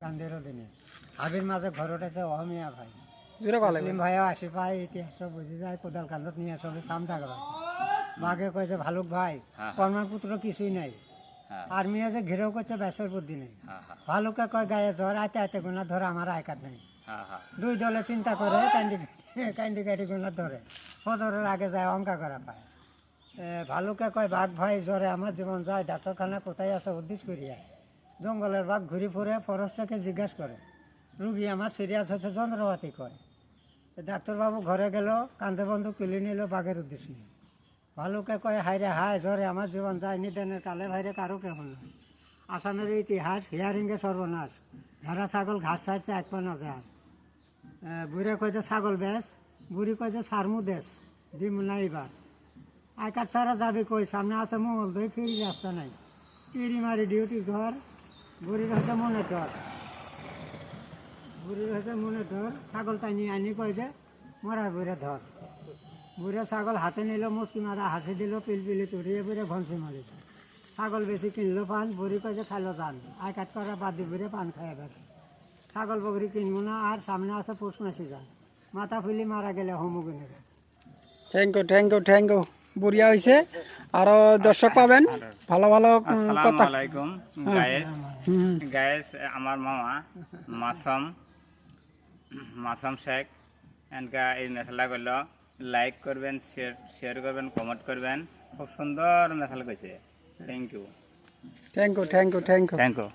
কান্দেরও দিনে হাবির মাঝে ঘর উঠেছে অহমিয়া ভাই জোরে ভালো মুসলিম ভাইও আসি পাই ইতিহাস বুঝে যায় কোদাল কান্দত নিয়ে সবে সাম থাকবে মাকে কয়েছে ভালুক ভাই কর্মার পুত্র কিছুই নাই আর্মি আছে ঘিরেও করছে বেসর বুদ্ধি নেই ভালুকে কয় গায়ে জ্বর আইতে আইতে গুণা ধরে আমার আয়কার নেই দুই দলে চিন্তা করে কান্দি কাটি গুণা ধরে ফজরের আগে যায় অঙ্কা করা পায় ভালুকে কয় বাঘ ভাই জ্বরে আমার জীবন যায় ডাক্তারখানা কোথায় আছে উদ্দেশ করিয়া জঙ্গলের বাঘ ঘুরি ফুরে ফরেস্টকে জিজ্ঞাসা করে রুগী আমার সিরিয়াস হচ্ছে যন্ত্রপাতি কয় ডাক্তারবাবু ঘরে গেল কান্দে বন্ধু তুলে নিল বাঘের উদ্দেশ্য নিয়ে ভালুকে কয় হায়রে হায় জ্বরে আমার জীবন যায় নিদানের কালে ভাইরে কারো কেমন নয় আসামের ইতিহাস হিয়ারিংয়ে সর্বনাশ ভেড়া ছাগল ঘাস ছাড়ছে এক পা না যায় বুড়ে কয়েছে ছাগল বেশ বুড়ি কয়েছে সারমু দেশ দিম না এবার আইকার ছাড়া যাবে কই সামনে আছে মঙ্গল দই ফিরি রাস্তা নাই তিরি মারি ডিউটি ঘর বুড়ির হচ্ছে মনে ডর বুড়ির হচ্ছে মনে ডর ছাগল টানি আনি কয় যে মরা বুড়ে ধর বুড়ে ছাগল হাতে নিল মুসকি মারা হাসি দিল পিলপিলি তুড়িয়ে বুড়ে ঘনসি মারিছে ছাগল বেশি কিনলো পান বুড়ি কয়ে খাইলো যান আই কাট করা বাদ দিয়ে বুড়ে পান খাইয়া বেড়ে ছাগল বকরি কিনবো না আর সামনে আছে পোষ মাসি যান মাথা ফুলি মারা গেলে হোমোগুনে থ্যাংক ইউ বঢ়িয়া হৈছে আৰু দর্শক পাবেন ভালো ভালো আসসালামু আলাইকুম গায়েস গায়েস আমার মামা মাসম শেখ এনকা এই মেখেলা করলো লাইক করবেন শেয়ার করবেন কমেন্ট করবেন খুব সুন্দর মেখেলা কইছে thank you thank you thank you